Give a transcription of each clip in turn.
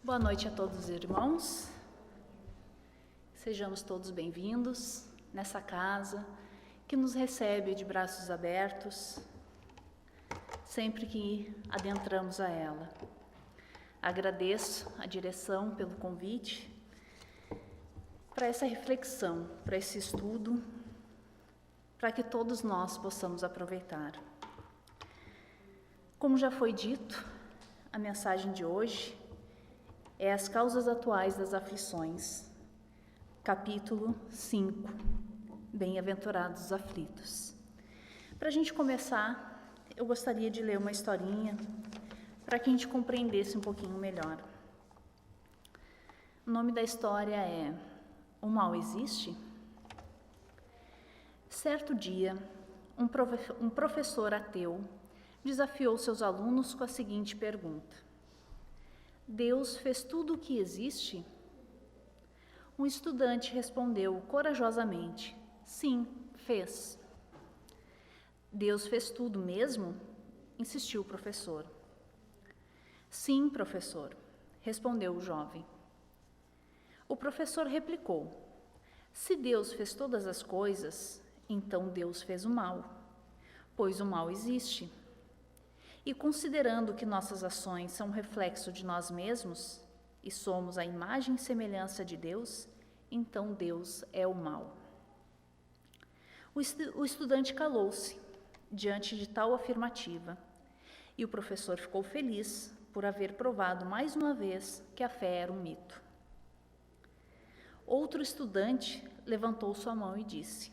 Boa noite a todos os irmãos. Sejamos todos bem-vindos nessa casa que nos recebe de braços abertos sempre que adentramos a ela. Agradeço a direção pelo convite para essa reflexão, para esse estudo, para que todos nós possamos aproveitar. Como já foi dito, a mensagem de hoje é as causas atuais das aflições, capítulo 5, Bem-aventurados os aflitos. Para a gente começar, eu gostaria de ler uma historinha para que a gente compreendesse um pouquinho melhor. O nome da história é O Mal Existe? Certo dia, um professor ateu desafiou seus alunos com a seguinte pergunta: Deus fez tudo o que existe? Um estudante respondeu corajosamente: Sim, fez. Deus fez tudo mesmo? Insistiu o professor. Sim, professor, respondeu o jovem. O professor replicou: Se Deus fez todas as coisas, então Deus fez o mal, pois o mal existe. E considerando que nossas ações são reflexo de nós mesmos e somos a imagem e semelhança de Deus, então Deus é o mal. O estudante calou-se diante de tal afirmativa e o professor ficou feliz por haver provado mais uma vez que a fé era um mito. Outro estudante levantou sua mão e disse: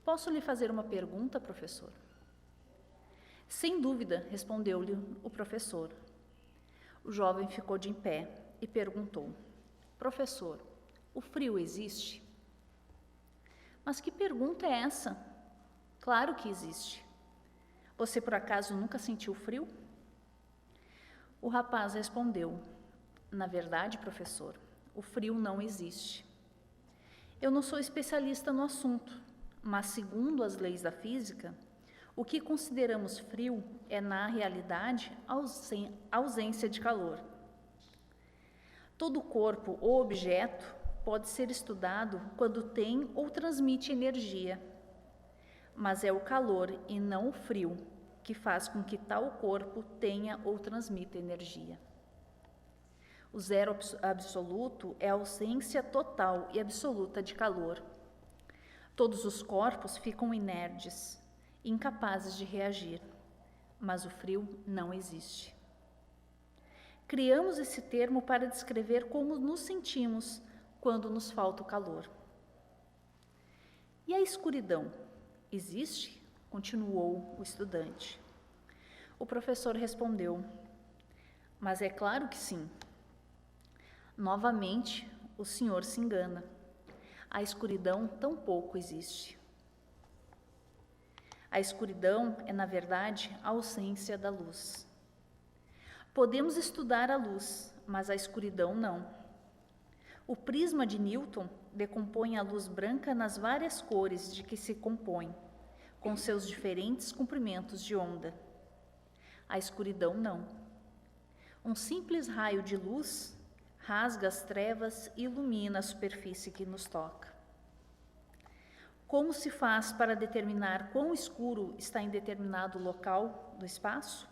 Posso lhe fazer uma pergunta, professor? Sem dúvida, respondeu-lhe o professor. O jovem ficou de pé e perguntou: Professor, o frio existe? Mas que pergunta é essa? Claro que existe. Você por acaso nunca sentiu frio? O rapaz respondeu: Na verdade, professor, o frio não existe. Eu não sou especialista no assunto, mas segundo as leis da física, o que consideramos frio é, na realidade, ausência de calor. Todo corpo ou objeto pode ser estudado quando tem ou transmite energia, mas é o calor e não o frio que faz com que tal corpo tenha ou transmita energia. O zero absoluto é a ausência total e absoluta de calor. Todos os corpos ficam inertes, incapazes de reagir, mas o frio não existe. Criamos esse termo para descrever como nos sentimos quando nos falta o calor. E a escuridão existe? Continuou o estudante. O professor respondeu: Mas é claro que sim. Novamente, o senhor se engana. A escuridão tampouco existe. A escuridão é, na verdade, a ausência da luz. Podemos estudar a luz, mas a escuridão não. O prisma de Newton decompõe a luz branca nas várias cores de que se compõe, com seus diferentes comprimentos de onda. A escuridão não. Um simples raio de luz rasga as trevas e ilumina a superfície que nos toca. Como se faz para determinar quão escuro está em determinado local do espaço?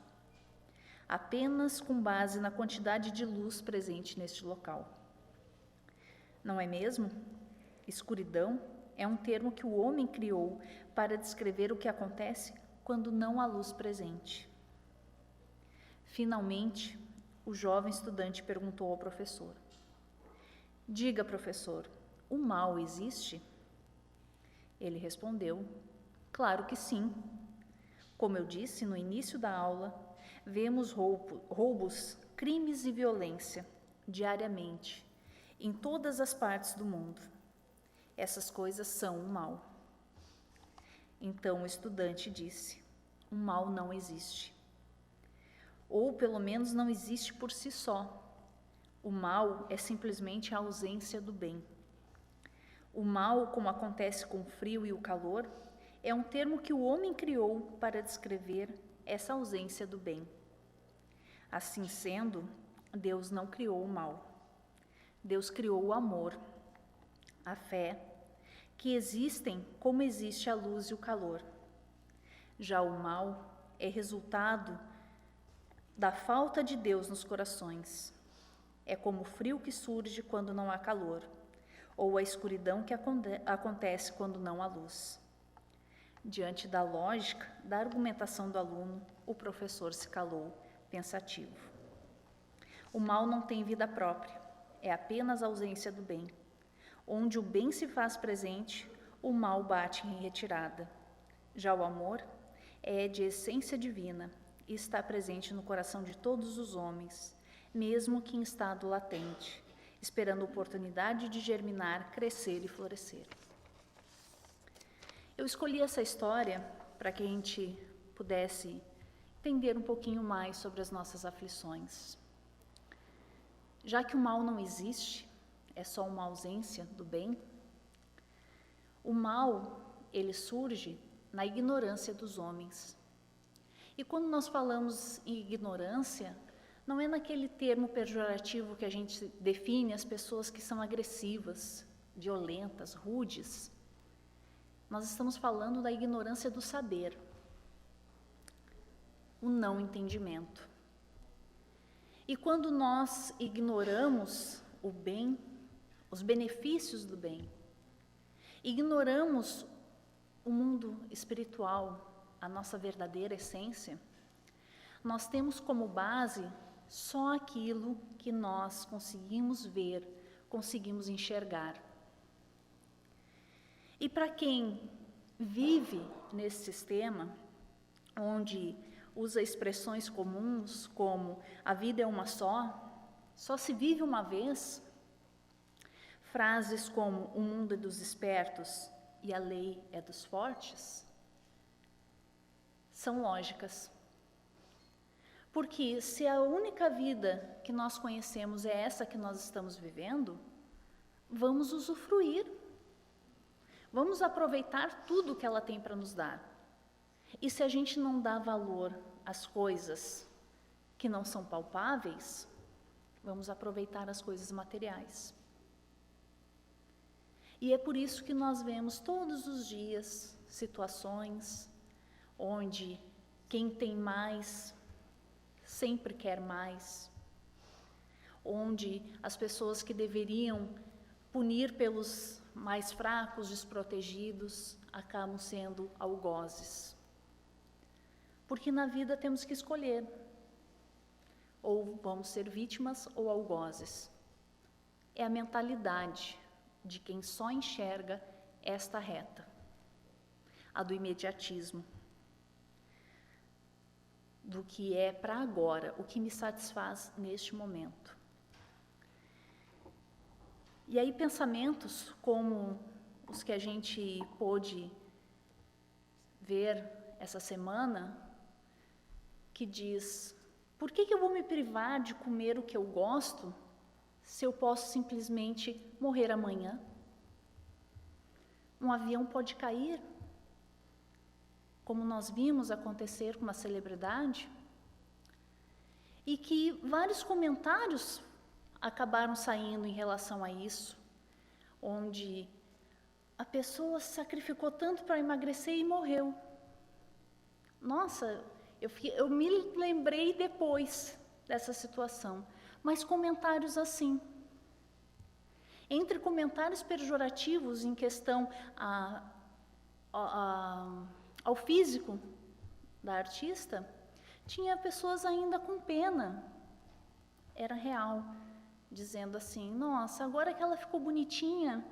Apenas com base na quantidade de luz presente neste local. Não é mesmo? Escuridão é um termo que o homem criou para descrever o que acontece quando não há luz presente. Finalmente, o jovem estudante perguntou ao professor: Diga, professor, o mal existe? Ele respondeu: Claro que sim. Como eu disse no início da aula, vemos roubos, crimes e violência diariamente, em todas as partes do mundo. Essas coisas são o mal. Então o estudante disse: O mal não existe. Ou pelo menos não existe por si só. O mal é simplesmente a ausência do bem. O mal, como acontece com o frio e o calor, é um termo que o homem criou para descrever essa ausência do bem. Assim sendo, Deus não criou o mal. Deus criou o amor, a fé, que existem como existe a luz e o calor. Já o mal é resultado da falta de Deus nos corações. É como o frio que surge quando não há calor, ou a escuridão que acontece quando não há luz. Diante da lógica, da argumentação do aluno, o professor se calou, pensativo. O mal não tem vida própria, é apenas a ausência do bem. Onde o bem se faz presente, o mal bate em retirada. Já o amor é de essência divina e está presente no coração de todos os homens, mesmo que em estado latente, esperando oportunidade de germinar, crescer e florescer. Eu escolhi essa história para que a gente pudesse entender um pouquinho mais sobre as nossas aflições. Já que o mal não existe, é só uma ausência do bem, o mal, ele surge na ignorância dos homens. E quando nós falamos em ignorância, não é naquele termo pejorativo que a gente define as pessoas que são agressivas, violentas, rudes. Nós estamos falando da ignorância do saber, o não entendimento. E quando nós ignoramos o bem, os benefícios do bem, ignoramos o mundo espiritual, a nossa verdadeira essência, nós temos como base só aquilo que nós conseguimos ver, conseguimos enxergar. E para quem vive nesse sistema, onde usa expressões comuns como a vida é uma só se vive uma vez, frases como o mundo é dos espertos e a lei é dos fortes, são lógicas. Porque se a única vida que nós conhecemos é essa que nós estamos vivendo, vamos usufruir. Vamos aproveitar tudo que ela tem para nos dar. E se a gente não dá valor às coisas que não são palpáveis, vamos aproveitar as coisas materiais. E é por isso que nós vemos todos os dias situações onde quem tem mais sempre quer mais, onde as pessoas que deveriam punir pelos mais fracos, desprotegidos, acabam sendo algozes. Porque na vida temos que escolher, ou vamos ser vítimas ou algozes. É a mentalidade de quem só enxerga esta reta, a do imediatismo, do que é para agora, o que me satisfaz neste momento. E aí pensamentos como os que a gente pôde ver essa semana, que diz, por que eu vou me privar de comer o que eu gosto, se eu posso simplesmente morrer amanhã? Um avião pode cair, como nós vimos acontecer com uma celebridade, e que vários comentários acabaram saindo em relação a isso, onde a pessoa se sacrificou tanto para emagrecer e morreu. Nossa, eu me lembrei depois dessa situação, mas comentários assim. Entre comentários pejorativos em questão ao físico da artista, tinha pessoas ainda com pena, era real, dizendo assim, nossa, agora que ela ficou bonitinha,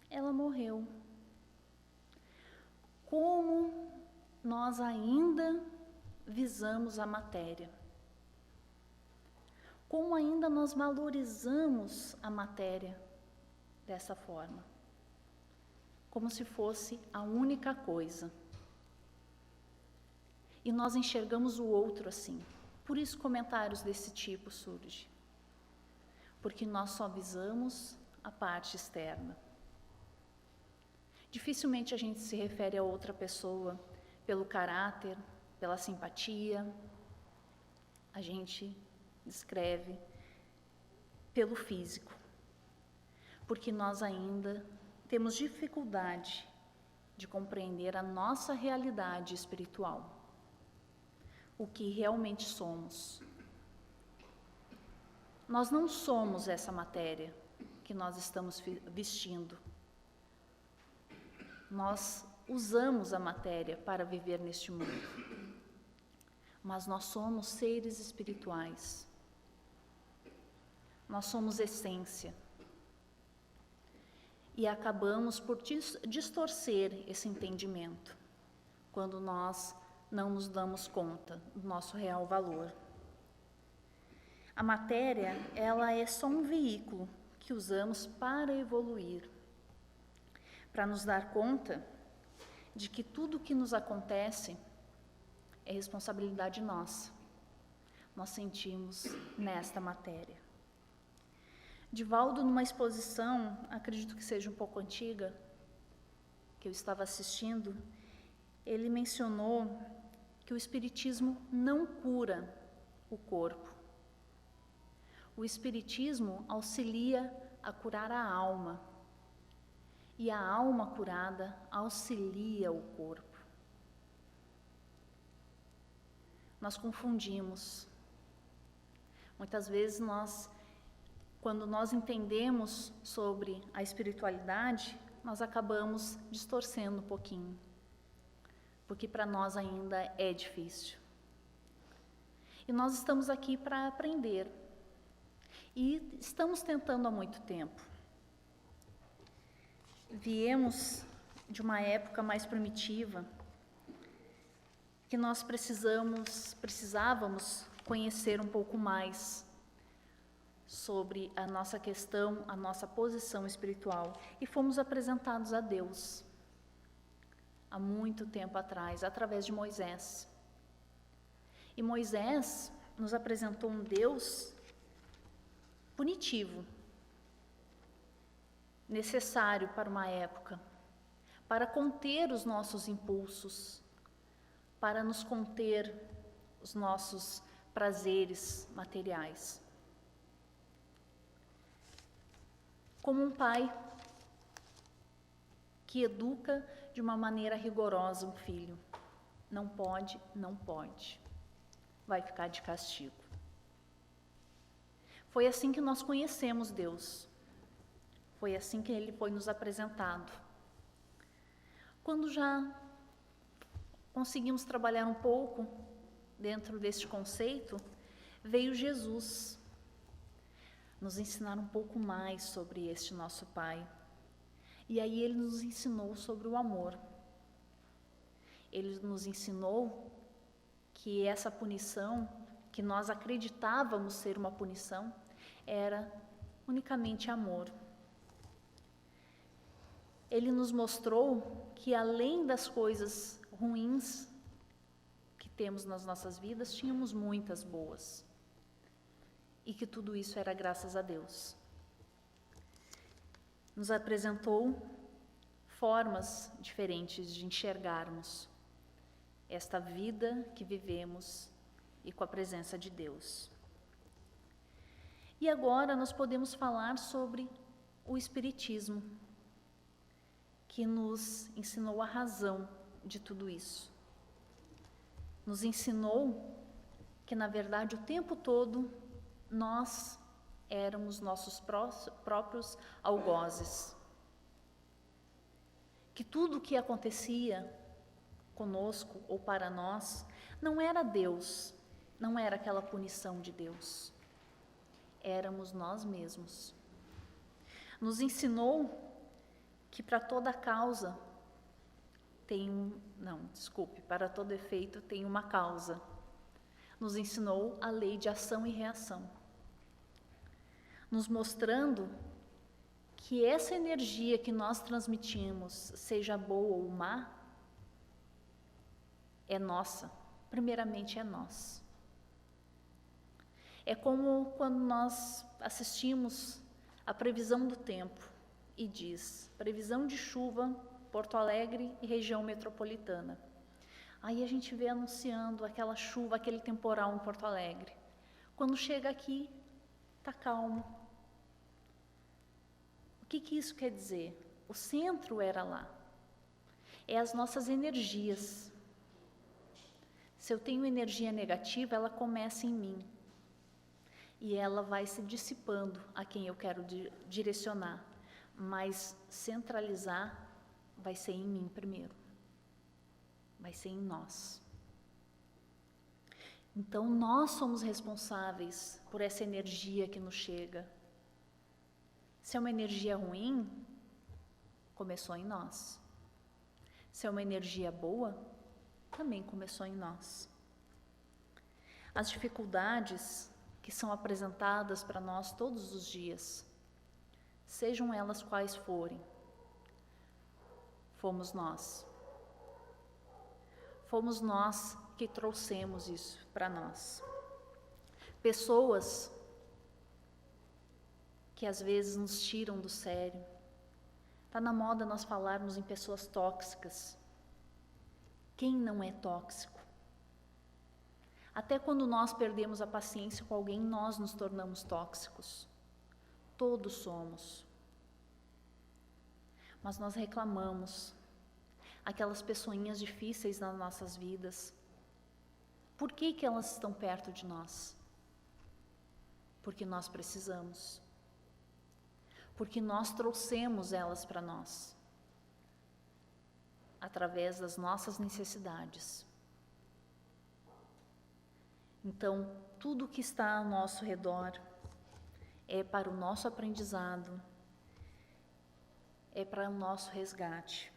ela morreu. Como nós ainda visamos a matéria. Como ainda nós valorizamos a matéria dessa forma. Como se fosse a única coisa. E nós enxergamos o outro assim. Por isso comentários desse tipo surgem. Porque nós só visamos a parte externa. Dificilmente a gente se refere a outra pessoa pelo caráter, pela simpatia. A gente descreve pelo físico, porque nós ainda temos dificuldade de compreender a nossa realidade espiritual, o que realmente somos. Nós não somos essa matéria que nós estamos vestindo. Nós usamos a matéria para viver neste mundo, mas nós somos seres espirituais. Nós somos essência. E acabamos por distorcer esse entendimento, quando nós não nos damos conta do nosso real valor. A matéria, ela é só um veículo que usamos para evoluir, para nos dar conta de que tudo o que nos acontece é responsabilidade nossa. Nós sentimos nesta matéria. Divaldo, numa exposição, acredito que seja um pouco antiga, que eu estava assistindo, ele mencionou que o Espiritismo não cura o corpo. O Espiritismo auxilia a curar a alma, e a alma curada auxilia o corpo. Nós confundimos. Muitas vezes quando nós entendemos sobre a espiritualidade, nós acabamos distorcendo um pouquinho, porque para nós ainda é difícil. E nós estamos aqui para aprender, e estamos tentando há muito tempo. Viemos de uma época mais primitiva, que nós precisávamos conhecer um pouco mais sobre a nossa questão, a nossa posição espiritual, e fomos apresentados a Deus há muito tempo atrás, através de Moisés. E Moisés nos apresentou um Deus punitivo, necessário para uma época, para conter os nossos impulsos, para nos conter os nossos prazeres materiais. Como um pai que educa de uma maneira rigorosa um filho. Não pode, não pode. Vai ficar de castigo. Foi assim que nós conhecemos Deus. Foi assim que Ele foi nos apresentado. Quando já conseguimos trabalhar um pouco dentro deste conceito, veio Jesus nos ensinar um pouco mais sobre este nosso Pai. E aí Ele nos ensinou sobre o amor. Ele nos ensinou que essa punição, que nós acreditávamos ser uma punição, era unicamente amor. Ele nos mostrou que além das coisas ruins que temos nas nossas vidas, tínhamos muitas boas. E que tudo isso era graças a Deus. Nos apresentou formas diferentes de enxergarmos esta vida que vivemos e com a presença de Deus. E agora nós podemos falar sobre o Espiritismo, que nos ensinou a razão de tudo isso. Nos ensinou que, na verdade, o tempo todo nós éramos nossos próprios algozes. Que tudo o que acontecia conosco ou para nós não era Deus, não era aquela punição de Deus. Éramos nós mesmos. Nos ensinou que para toda causa para todo efeito tem uma causa. Nos ensinou a lei de ação e reação, nos mostrando que essa energia que nós transmitimos, seja boa ou má, é nossa, primeiramente é nossa. É como quando nós assistimos a previsão do tempo e diz, previsão de chuva, Porto Alegre e região metropolitana. Aí a gente vê anunciando aquela chuva, aquele temporal em Porto Alegre. Quando chega aqui, está calmo. O que isso quer dizer? O centro era lá. É as nossas energias. Se eu tenho energia negativa, ela começa em mim. E ela vai se dissipando a quem eu quero direcionar. Mas centralizar vai ser em mim primeiro. Vai ser em nós. Então, nós somos responsáveis por essa energia que nos chega. Se é uma energia ruim, começou em nós. Se é uma energia boa, também começou em nós. As dificuldades que são apresentadas para nós todos os dias, sejam elas quais forem, fomos nós. Fomos nós que trouxemos isso para nós. Pessoas que às vezes nos tiram do sério. Está na moda nós falarmos em pessoas tóxicas. Quem não é tóxico? Até quando nós perdemos a paciência com alguém, nós nos tornamos tóxicos. Todos somos. Mas nós reclamamos. Aquelas pessoinhas difíceis nas nossas vidas. Por que elas estão perto de nós? Porque nós precisamos. Porque nós trouxemos elas para nós. Através das nossas necessidades. Então, tudo que está ao nosso redor é para o nosso aprendizado, é para o nosso resgate.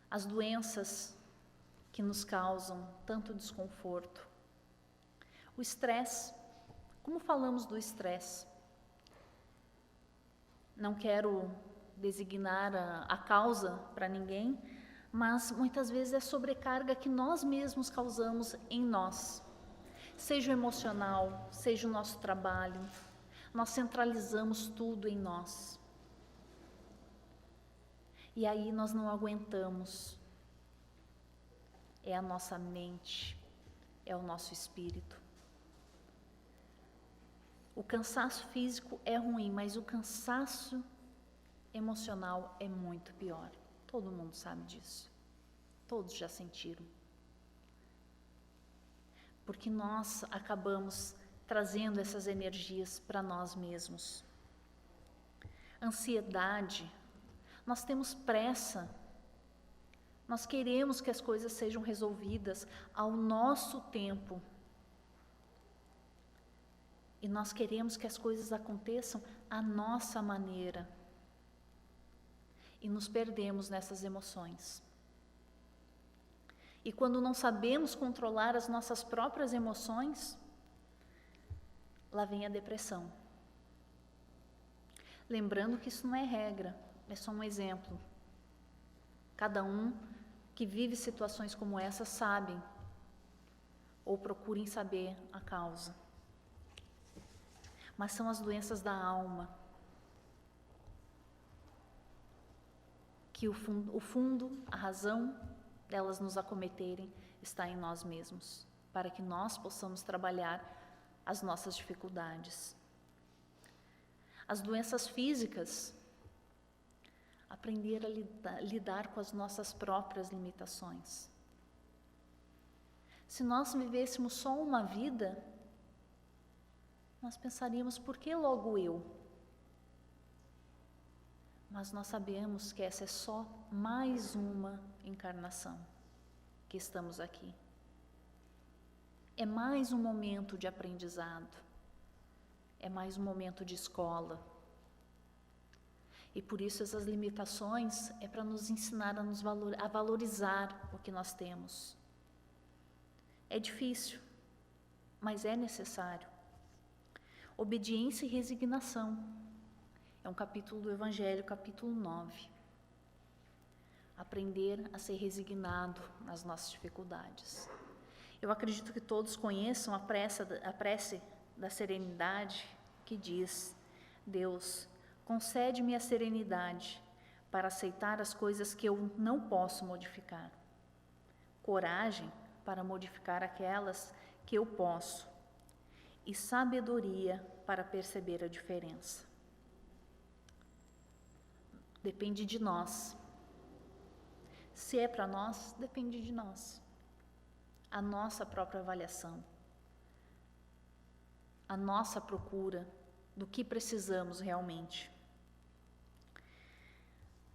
As doenças que nos causam tanto desconforto. O estresse. Como falamos do estresse? Não quero designar a causa para ninguém, mas muitas vezes é sobrecarga que nós mesmos causamos em nós. Seja o emocional, seja o nosso trabalho, nós centralizamos tudo em nós. E aí nós não aguentamos. É a nossa mente, é o nosso espírito. O cansaço físico é ruim, mas o cansaço emocional é muito pior. Todo mundo sabe disso. Todos já sentiram. Porque nós acabamos trazendo essas energias para nós mesmos. Ansiedade. Nós temos pressa. Nós queremos que as coisas sejam resolvidas ao nosso tempo. E nós queremos que as coisas aconteçam à nossa maneira. E nos perdemos nessas emoções. E quando não sabemos controlar as nossas próprias emoções, lá vem a depressão. Lembrando que isso não é regra, é só um exemplo. Cada um que vive situações como essa sabe, ou procurem saber a causa. Mas são as doenças da alma, que o fundo, a razão delas nos acometerem está em nós mesmos, para que nós possamos trabalhar as nossas dificuldades. As doenças físicas, aprender a lidar com as nossas próprias limitações. Se nós vivêssemos só uma vida, nós pensaríamos, por que logo eu? Mas nós sabemos que essa é só mais uma encarnação que estamos aqui. É mais um momento de aprendizado, é mais um momento de escola. E por isso essas limitações é para nos ensinar a valorizar o que nós temos. É difícil, mas é necessário. Obediência e resignação. É um capítulo do Evangelho, capítulo 9. Aprender a ser resignado nas nossas dificuldades. Eu acredito que todos conheçam a prece da serenidade que diz: Deus, concede-me a serenidade para aceitar as coisas que eu não posso modificar. Coragem para modificar aquelas que eu posso e sabedoria para perceber a diferença. Depende de nós. Se é para nós, depende de nós. A nossa própria avaliação, a nossa procura do que precisamos realmente.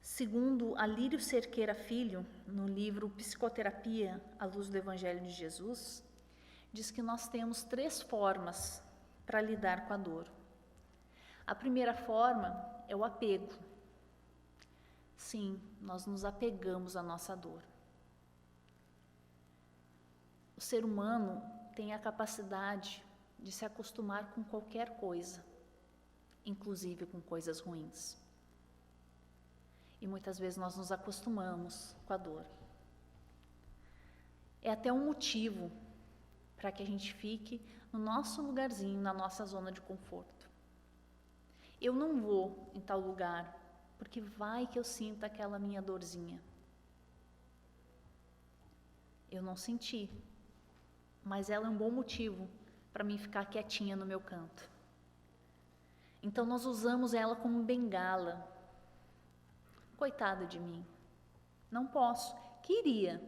Segundo Alírio Cerqueira Filho, no livro Psicoterapia à Luz do Evangelho de Jesus, diz que nós temos 3 formas para lidar com a dor. A primeira forma é o apego. Sim, nós nos apegamos à nossa dor. O ser humano tem a capacidade de se acostumar com qualquer coisa, inclusive com coisas ruins. E muitas vezes nós nos acostumamos com a dor. É até um motivo para que a gente fique no nosso lugarzinho, na nossa zona de conforto. Eu não vou em tal lugar, porque vai que eu sinta aquela minha dorzinha. Eu não senti, mas ela é um bom motivo para mim ficar quietinha no meu canto. Então nós usamos ela como bengala. Coitada de mim, não posso, queria,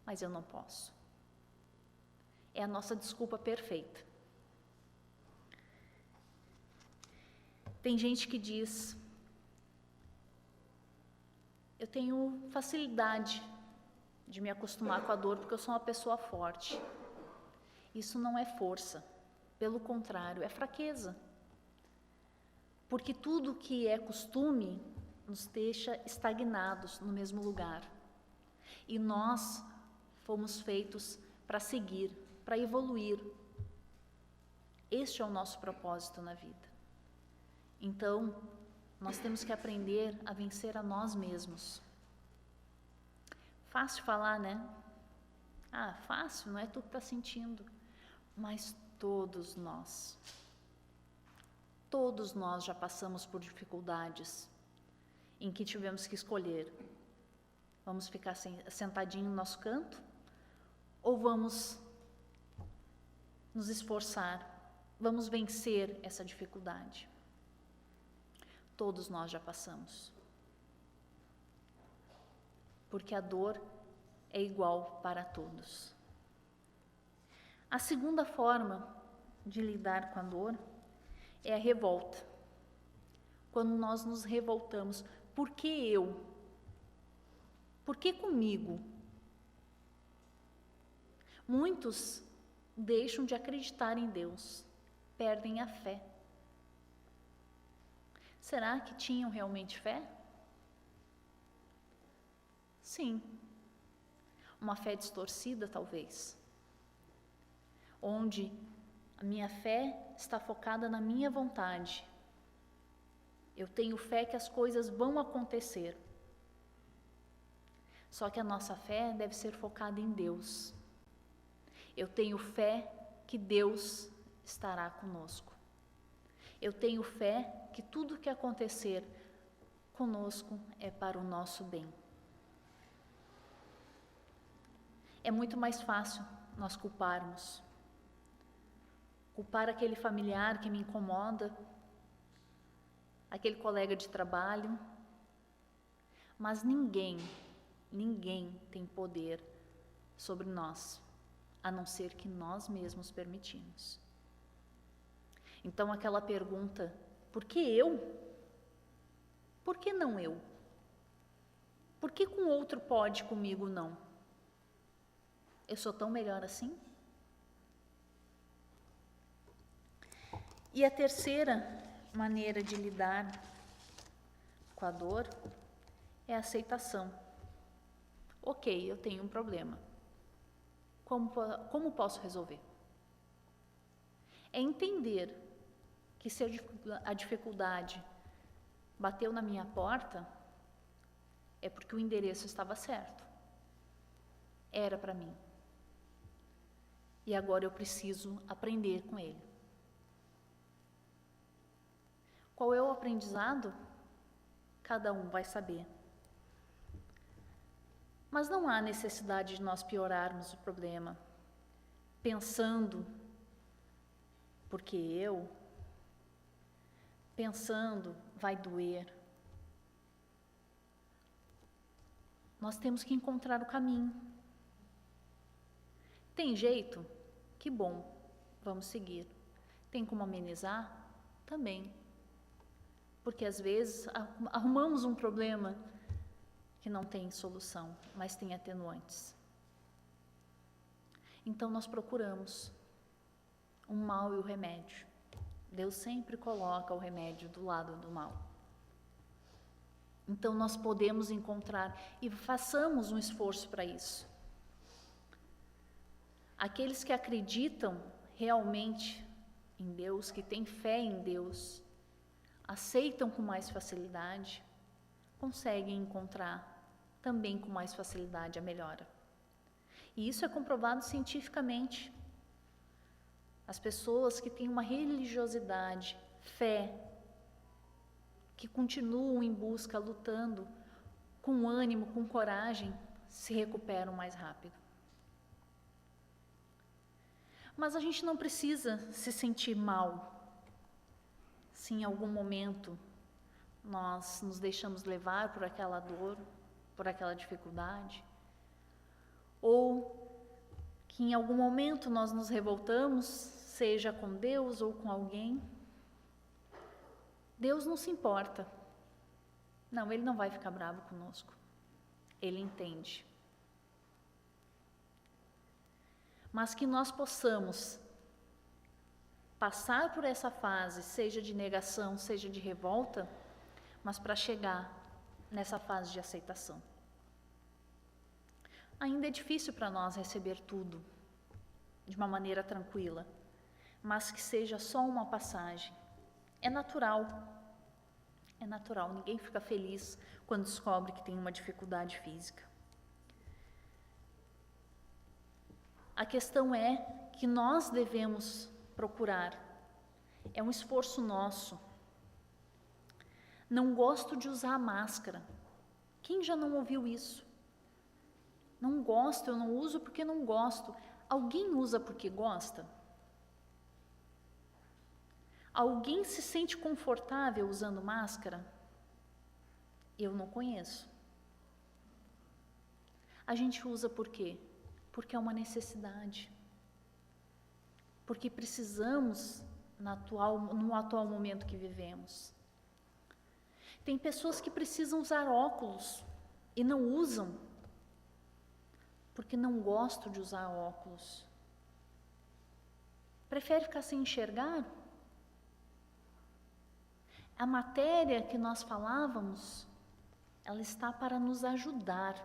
mas eu não posso. É a nossa desculpa perfeita. Tem gente que diz: eu tenho facilidade de me acostumar com a dor porque eu sou uma pessoa forte. Isso não é força, pelo contrário, é fraqueza. Porque tudo que é costume nos deixa estagnados no mesmo lugar. E nós fomos feitos para seguir, para evoluir. Este é o nosso propósito na vida. Então, nós temos que aprender a vencer a nós mesmos. Fácil falar, né? Ah, fácil, não é tu que está sentindo. Mas todos nós já passamos por dificuldades em que tivemos que escolher: vamos ficar sentadinho no nosso canto ou vamos nos esforçar, vamos vencer essa dificuldade? Todos nós já passamos, porque a dor é igual para todos. A segunda forma de lidar com a dor é a revolta. Quando nós nos revoltamos: por que eu? Por que comigo? Muitos deixam de acreditar em Deus, perdem a fé. Será que tinham realmente fé? Sim. Uma fé distorcida, talvez, onde a minha fé está focada na minha vontade. Eu tenho fé que as coisas vão acontecer. Só que a nossa fé deve ser focada em Deus. Eu tenho fé que Deus estará conosco. Eu tenho fé que tudo que acontecer conosco é para o nosso bem. É muito mais fácil nós culparmos. Culpar aquele familiar que me incomoda, aquele colega de trabalho, mas ninguém tem poder sobre nós, a não ser que nós mesmos permitimos. Então aquela pergunta: por que eu? Por que não eu? Por que com outro pode, comigo não? Eu sou tão melhor assim? E a terceira maneira de lidar com a dor é a aceitação. Ok, eu tenho um problema. Como posso resolver? É entender que se a dificuldade bateu na minha porta, é porque o endereço estava certo. Era para mim. E agora eu preciso aprender com ele. Qual é o aprendizado? Cada um vai saber. Mas não há necessidade de nós piorarmos o problema, pensando, porque pensando, vai doer. Nós temos que encontrar o caminho. Tem jeito? Que bom, vamos seguir. Tem como amenizar? Também. Porque às vezes arrumamos um problema que não tem solução, mas tem atenuantes. Então nós procuramos o mal e o remédio. Deus sempre coloca o remédio do lado do mal. Então nós podemos encontrar e façamos um esforço para isso. Aqueles que acreditam realmente em Deus, que têm fé em Deus, aceitam com mais facilidade, conseguem encontrar também com mais facilidade a melhora. E isso é comprovado cientificamente. As pessoas que têm uma religiosidade, fé, que continuam em busca, lutando, com ânimo, com coragem, se recuperam mais rápido. Mas a gente não precisa se sentir mal se em algum momento nós nos deixamos levar por aquela dor, por aquela dificuldade, ou que em algum momento nós nos revoltamos, seja com Deus ou com alguém. Deus não se importa. Não, Ele não vai ficar bravo conosco. Ele entende. Mas que nós possamos passar por essa fase, seja de negação, seja de revolta, mas para chegar nessa fase de aceitação. Ainda é difícil para nós receber tudo de uma maneira tranquila, mas que seja só uma passagem. É natural, ninguém fica feliz quando descobre que tem uma dificuldade física. A questão é que nós devemos procurar, é um esforço nosso. Não gosto de usar máscara. Quem já não ouviu isso? Não gosto, eu não uso porque não gosto. Alguém usa porque gosta? Alguém se sente confortável usando máscara? Eu não conheço. A gente usa por quê? Porque é uma necessidade. Porque precisamos no atual momento que vivemos. Tem pessoas que precisam usar óculos e não usam, porque não gostam de usar óculos. Prefere ficar sem enxergar? A matéria que nós falávamos, ela está para nos ajudar.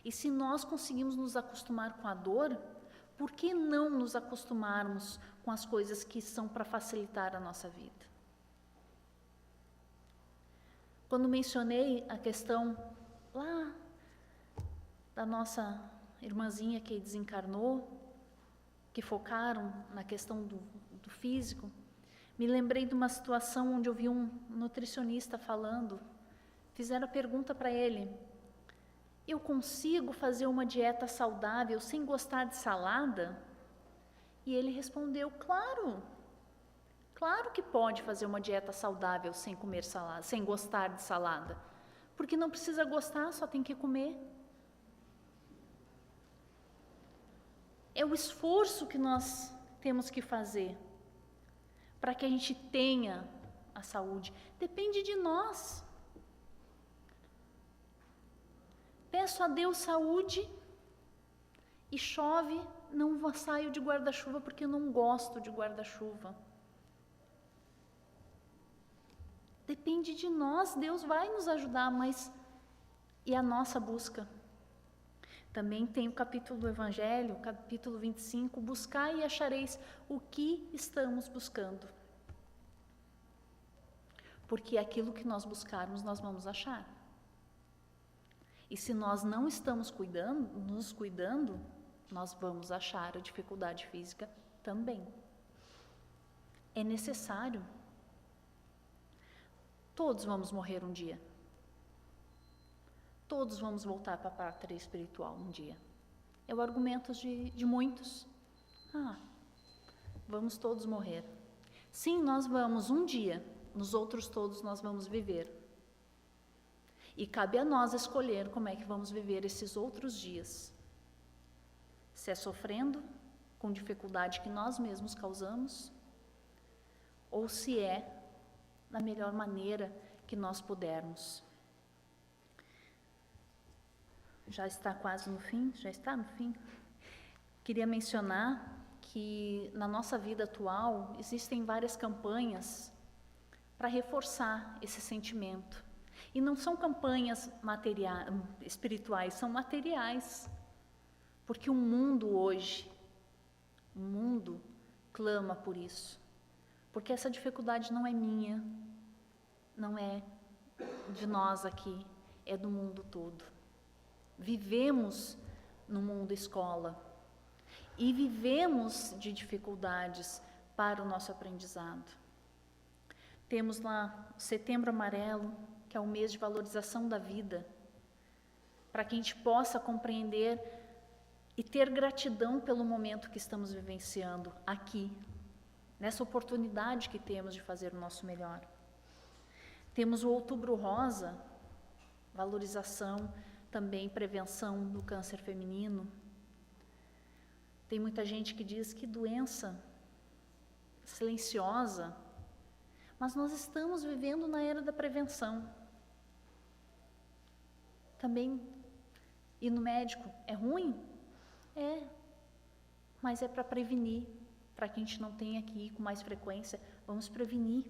E se nós conseguimos nos acostumar com a dor, por que não nos acostumarmos com as coisas que são para facilitar a nossa vida? Quando mencionei a questão lá da nossa irmãzinha que desencarnou, que focaram na questão do físico, me lembrei de uma situação onde eu vi um nutricionista falando, fizeram a pergunta para ele: eu consigo fazer uma dieta saudável sem gostar de salada? E ele respondeu: claro que pode fazer uma dieta saudável sem comer salada, sem gostar de salada, porque não precisa gostar, só tem que comer. É o esforço que nós temos que fazer para que a gente tenha a saúde. Depende de nós. Peço a Deus saúde e chove, não saio de guarda-chuva porque eu não gosto de guarda-chuva. Depende de nós, Deus vai nos ajudar, mas e a nossa busca? Também tem o capítulo do Evangelho, capítulo 25, buscai e achareis o que estamos buscando. Porque aquilo que nós buscarmos, nós vamos achar. E se nós não estamos nos cuidando, nós vamos achar a dificuldade física também. É necessário. Todos vamos morrer um dia. Todos vamos voltar para a pátria espiritual um dia. É o argumento de muitos. Vamos todos morrer. Sim, nós vamos um dia, nos outros todos nós vamos viver. E cabe a nós escolher como é que vamos viver esses outros dias. Se é sofrendo, com dificuldade que nós mesmos causamos, ou se é da melhor maneira que nós pudermos. Já está quase no fim? Já está no fim? Queria mencionar que na nossa vida atual existem várias campanhas para reforçar esse sentimento. E não são campanhas espirituais, são materiais. Porque o mundo hoje, clama por isso. Porque essa dificuldade não é minha, não é de nós aqui, é do mundo todo. Vivemos no mundo escola e vivemos de dificuldades para o nosso aprendizado. Temos lá o Setembro Amarelo, que é o mês de valorização da vida, para que a gente possa compreender e ter gratidão pelo momento que estamos vivenciando aqui, nessa oportunidade que temos de fazer o nosso melhor. Temos o Outubro Rosa, valorização, também prevenção do câncer feminino. Tem muita gente que diz que doença silenciosa, mas nós estamos vivendo na era da prevenção. Também ir no médico é ruim? É, mas é para prevenir, para que a gente não tenha que ir com mais frequência, vamos prevenir.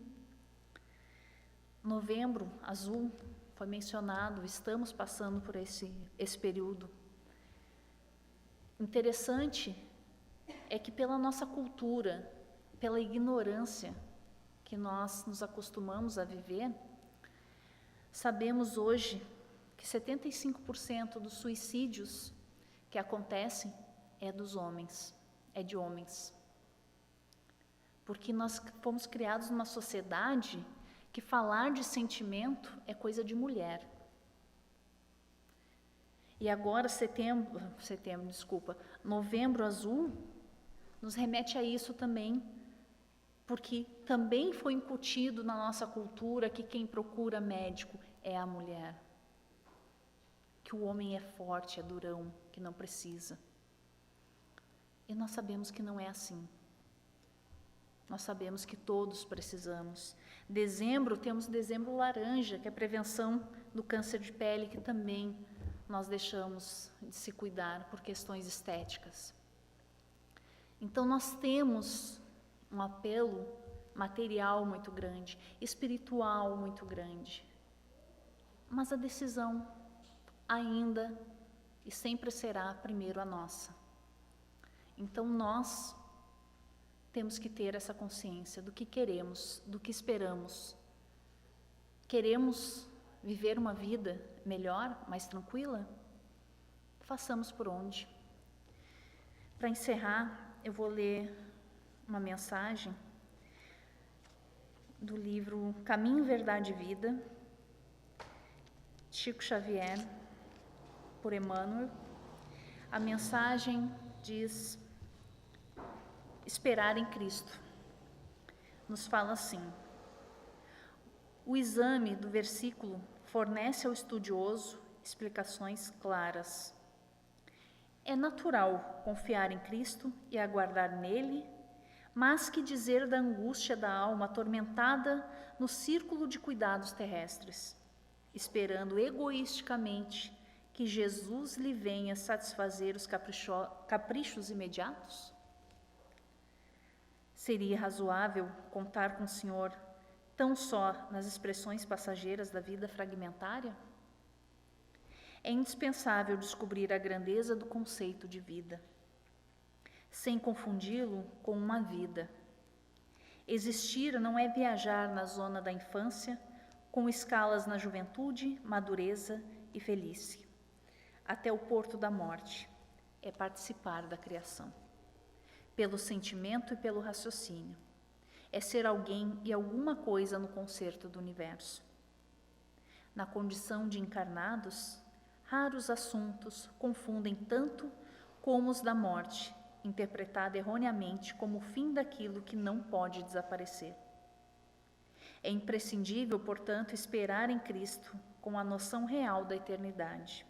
Novembro Azul foi mencionado, estamos passando por esse período. Interessante é que pela nossa cultura, pela ignorância que nós nos acostumamos a viver, sabemos hoje que 75% dos suicídios que acontecem é dos homens, é de homens. Porque nós fomos criados numa sociedade que falar de sentimento é coisa de mulher. E agora Novembro Azul nos remete a isso também, porque também foi incutido na nossa cultura que quem procura médico é a mulher. Que o homem é forte, é durão, que não precisa. E nós sabemos que não é assim. Nós sabemos que todos precisamos. Dezembro, temos Dezembro Laranja, que é a prevenção do câncer de pele, que também nós deixamos de se cuidar por questões estéticas. Então, nós temos um apelo material muito grande, espiritual muito grande. Mas a decisão ainda e sempre será primeiro a nossa. Então, nós temos que ter essa consciência do que queremos, do que esperamos. Queremos viver uma vida melhor, mais tranquila? Façamos por onde. Para encerrar, eu vou ler uma mensagem do livro Caminho, Verdade e Vida, Chico Xavier, por Emmanuel. A mensagem diz: esperar em Cristo. Nos fala assim: o exame do versículo fornece ao estudioso explicações claras. É natural confiar em Cristo e aguardar nele, mas que dizer da angústia da alma atormentada no círculo de cuidados terrestres, esperando egoisticamente que Jesus lhe venha satisfazer os caprichos imediatos? Seria razoável contar com o Senhor tão só nas expressões passageiras da vida fragmentária? É indispensável descobrir a grandeza do conceito de vida, sem confundi-lo com uma vida. Existir não é viajar na zona da infância, com escalas na juventude, madureza e velhice, até o porto da morte. É participar da criação, pelo sentimento e pelo raciocínio. É ser alguém e alguma coisa no concerto do universo. Na condição de encarnados, raros assuntos confundem tanto como os da morte, interpretada erroneamente como o fim daquilo que não pode desaparecer. É imprescindível, portanto, esperar em Cristo com a noção real da eternidade.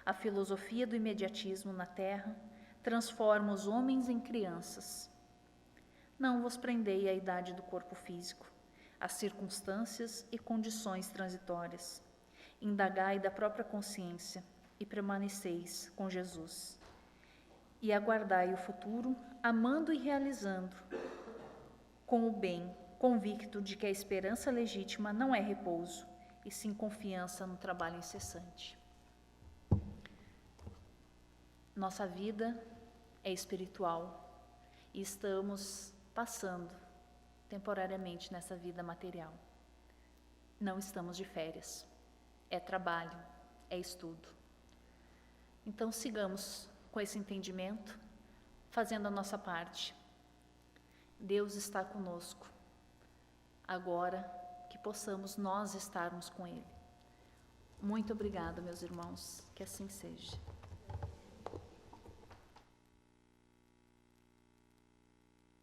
A filosofia do imediatismo na terra transforma os homens em crianças. Não vos prendei à idade do corpo físico, às circunstâncias e condições transitórias. Indagai da própria consciência e permaneceis com Jesus. E aguardai o futuro, amando e realizando com o bem, convicto de que a esperança legítima não é repouso, e sim confiança no trabalho incessante. Nossa vida é espiritual e estamos passando temporariamente nessa vida material. Não estamos de férias. É trabalho, é estudo. Então sigamos com esse entendimento, fazendo a nossa parte. Deus está conosco. Agora que possamos nós estarmos com Ele. Muito obrigada, meus irmãos, que assim seja.